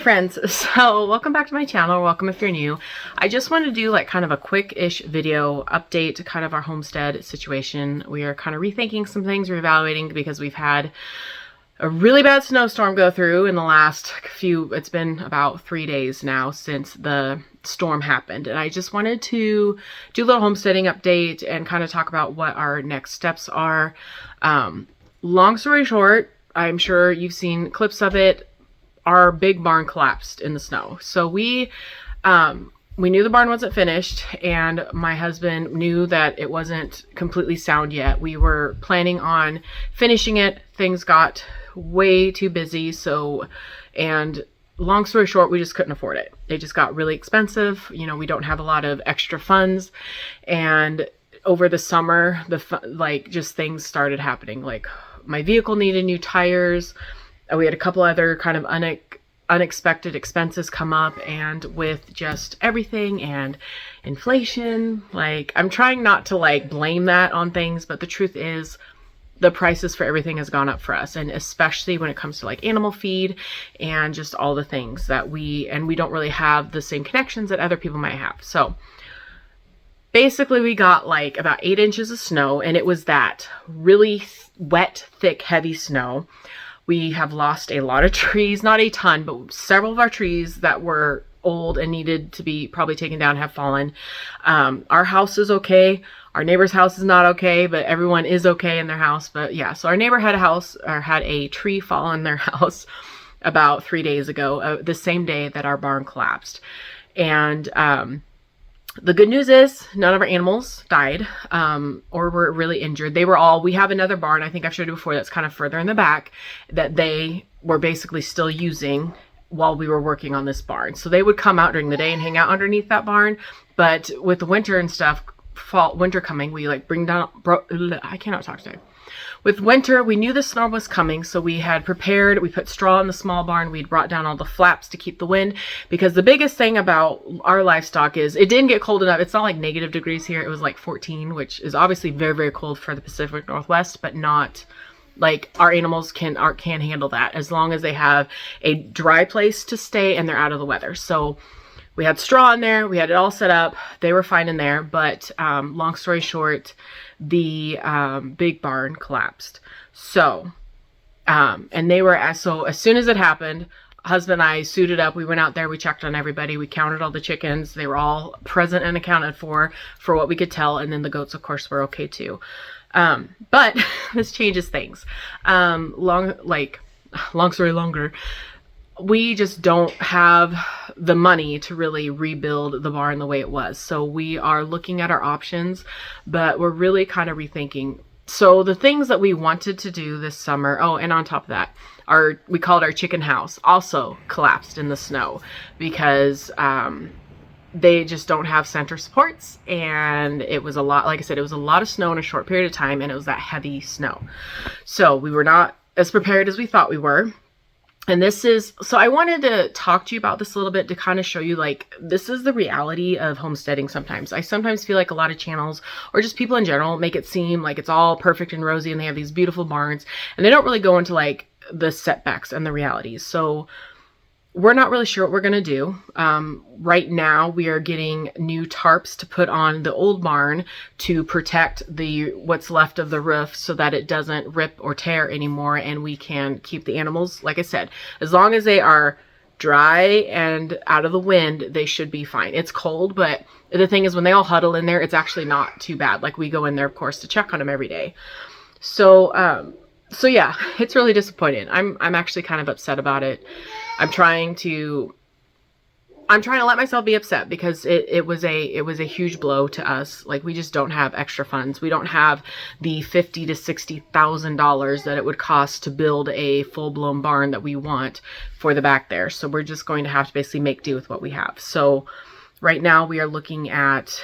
Hey friends, so welcome back to my channel. Welcome if you're new. I just want to do like kind of a quick-ish video update to kind of our homestead situation. We are kind of rethinking some things, reevaluating, because we've had a really bad snowstorm go through in the last it's been about 3 days now since the storm happened. And I just wanted to do a little homesteading update and kind of talk about what our next steps are. Long story short, I'm sure you've seen clips of it. Our big barn collapsed in the snow. So we knew the barn wasn't finished, and my husband knew that it wasn't completely sound yet. We were planning on finishing it. Things got way too busy. And long story short, we just couldn't afford it. They just got really expensive. You know, we don't have a lot of extra funds. And over the summer, just things started happening. Like my vehicle needed new tires. We had a couple other kind of unexpected expenses come up, and with just everything and inflation, like I'm trying not to like blame that on things, but the truth is the prices for everything has gone up for us, and especially when it comes to like animal feed and just all the things that we don't really have the same connections that other people might have. So basically we got like about 8 inches of snow, and it was that really wet, thick, heavy snow. We have lost a lot of trees, not a ton, but several of our trees that were old and needed to be probably taken down have fallen. Our house is okay. Our neighbor's house is not okay, but everyone is okay in their house. But yeah, so our neighbor had a tree fall on their house about 3 days ago, the same day that our barn collapsed. And the good news is none of our animals died or were really injured. We have another barn, I think I've showed you before, that's kind of further in the back, that they were basically still using while we were working on this barn. So they would come out during the day and hang out underneath that barn. But with the winter and stuff, winter coming, we like I cannot talk today. With winter, we knew the storm was coming, so we had prepared. We put straw in the small barn. We'd brought down all the flaps to keep the wind, because the biggest thing about our livestock is it didn't get cold enough. It's not like negative degrees here. It was like 14, which is obviously very, very cold for the Pacific Northwest, but not like our animals can handle that as long as they have a dry place to stay and they're out of the weather. So we had straw in there. We had it all set up. They were fine in there. But long story short, the big barn collapsed. So, and they were, so as soon as it happened, husband and I suited up. We went out there. We checked on everybody. We counted all the chickens. They were all present and accounted for what we could tell. And then the goats, of course, were okay too. But this changes things. Long story longer. We just don't have the money to really rebuild the barn the way it was. So we are looking at our options, but we're really kind of rethinking. So the things that we wanted to do this summer, oh, and on top of that, we called our chicken house, also collapsed in the snow because they just don't have center supports. And it was a lot, like I said, it was a lot of snow in a short period of time, and it was that heavy snow. So we were not as prepared as we thought we were. And so I wanted to talk to you about this a little bit to kind of show you, like, this is the reality of homesteading sometimes. I sometimes feel like a lot of channels or just people in general make it seem like it's all perfect and rosy and they have these beautiful barns, and they don't really go into like the setbacks and the realities. So we're not really sure what we're going to do. Right now we are getting new tarps to put on the old barn to protect what's left of the roof so that it doesn't rip or tear anymore, and we can keep the animals, like I said, as long as they are dry and out of the wind, they should be fine. It's cold, but the thing is when they all huddle in there, it's actually not too bad. Like we go in there, of course, to check on them every day. So yeah, it's really disappointing. I'm actually kind of upset about it. I'm trying to let myself be upset because it was a huge blow to us. Like we just don't have extra funds. We don't have the $50,000 to $60,000 that it would cost to build a full-blown barn that we want for the back there. So we're just going to have to basically make do with what we have. So right now we are looking at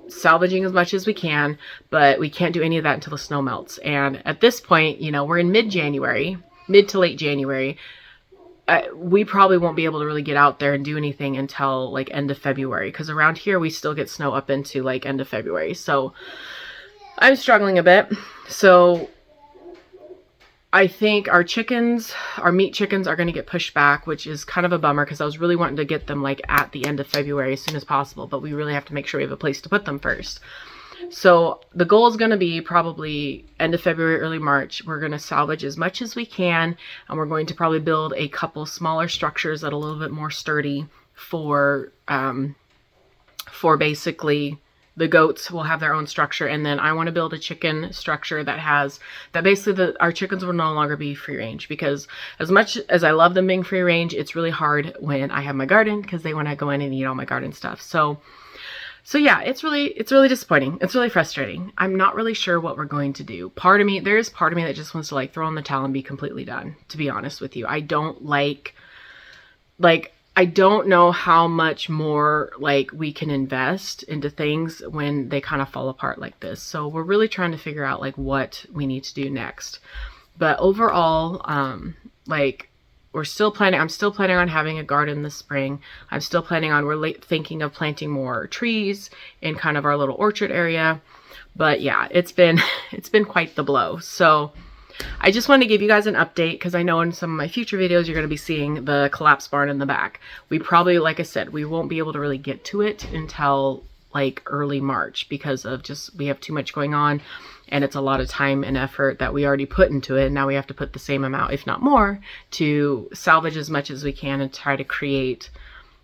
salvaging as much as we can, but we can't do any of that until the snow melts. And at this point, you know, we're in mid to late January. We probably won't be able to really get out there and do anything until like end of February, because around here we still get snow up into like end of February. So I'm struggling a bit. So I think our meat chickens are going to get pushed back, which is kind of a bummer because I was really wanting to get them like at the end of February as soon as possible, but we really have to make sure we have a place to put them first. So the goal is going to be probably end of February, early March. We're going to salvage as much as we can, and we're going to probably build a couple smaller structures that are a little bit more sturdy for basically the goats will have their own structure. And then I want to build a chicken structure that basically our chickens will no longer be free range, because as much as I love them being free range, it's really hard when I have my garden because they want to go in and eat all my garden stuff. So yeah, it's really disappointing. It's really frustrating. I'm not really sure what we're going to do. There is part of me that just wants to like throw in the towel and be completely done, to be honest with you. I don't I don't know how much more like we can invest into things when they kind of fall apart like this. So we're really trying to figure out like what we need to do next. But overall, I'm still planning on having a garden this spring. We're thinking of planting more trees in kind of our little orchard area. But yeah, it's been quite the blow. So I just wanted to give you guys an update because I know in some of my future videos you're going to be seeing the collapsed barn in the back. We probably, like I said, we won't be able to really get to it until like early March because of we have too much going on, and it's a lot of time and effort that we already put into it. Now we have to put the same amount, if not more, to salvage as much as we can and try to create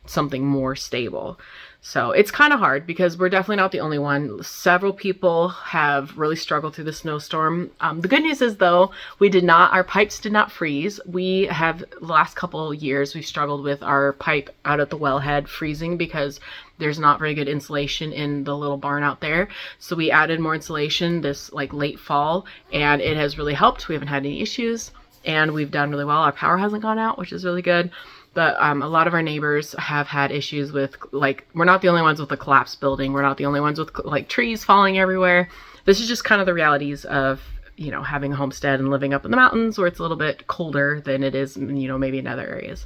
something more stable. So it's kind of hard because we're definitely not the only one. Several people have really struggled through the snowstorm. The good news is though, our pipes did not freeze. The last couple years, we've struggled with our pipe out at the wellhead freezing because there's not very good insulation in the little barn out there. So we added more insulation this like late fall, and it has really helped. We haven't had any issues, and we've done really well. Our power hasn't gone out, which is really good. But a lot of our neighbors have had issues with, like, we're not the only ones with a collapsed building. We're not the only ones with like trees falling everywhere. This is just kind of the realities of, you know, having a homestead and living up in the mountains where it's a little bit colder than it is, you know, maybe in other areas.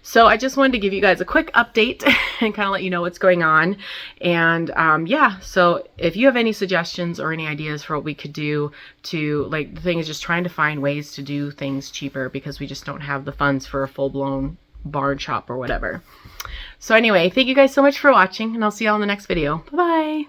So I just wanted to give you guys a quick update and kind of let you know what's going on. And yeah, so if you have any suggestions or any ideas for what we could do the thing is just trying to find ways to do things cheaper because we just don't have the funds for a full-blown barn shop or whatever. So anyway, thank you guys so much for watching, and I'll see you all in the next video. Bye-bye.